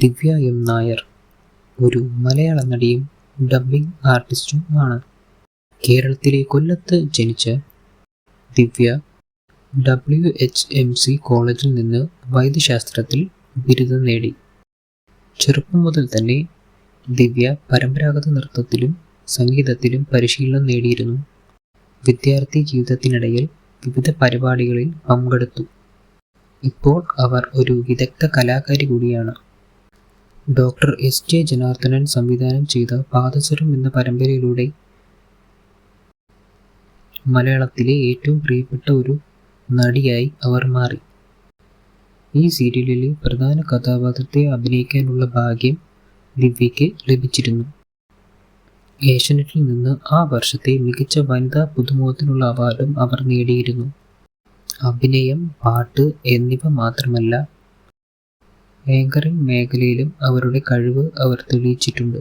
ദിവ്യ M Nair ഒരു മലയാള നടിയും dubbing ആർട്ടിസ്റ്റും ആണ്. കേരളത്തിലെ കൊല്ലത്ത് ജനിച്ച ദിവ്യ WHMC കോളേജിൽ നിന്ന് വൈദ്യശാസ്ത്രത്തിൽ ബിരുദം നേടി. ചെറുപ്പം മുതൽ തന്നെ ദിവ്യ പരമ്പരാഗത നൃത്തത്തിലും സംഗീതത്തിലും പരിശീലനം നേടിയിരുന്നു. വിദ്യാർത്ഥി ജീവിതത്തിനിടയിൽ വിവിധ പരിപാടികളിൽ പങ്കെടുത്തു. ഇപ്പോൾ അവർ ഒരു വിദഗ്ധ കലാകാരി കൂടിയാണ്. ഡോക്ടർ SJ ജനാർദ്ദനൻ സംവിധാനം ചെയ്ത പാദസരം എന്ന പരമ്പരയിലൂടെ മലയാളത്തിലെ ഏറ്റവും പ്രിയപ്പെട്ട ഒരു നടിയായി അവർ മാറി. ഈ സീരിയലിലെ പ്രധാന കഥാപാത്രത്തെ അഭിനയിക്കാനുള്ള ഭാഗ്യം ദിവ്യയ്ക്ക് ലഭിച്ചിരുന്നു. ഏഷ്യാനെറ്റിൽ നിന്ന് ആ വർഷത്തെ മികച്ച വനിതാ പുതുമുഖത്തിനുള്ള അവാർഡും അവർ നേടിയിരുന്നു. അഭിനയം, പാട്ട് എന്നിവ മാത്രമല്ല, ആങ്കറിംഗ് മേഖലയിലും അവരുടെ കഴിവ് അവർ തെളിയിച്ചിട്ടുണ്ട്.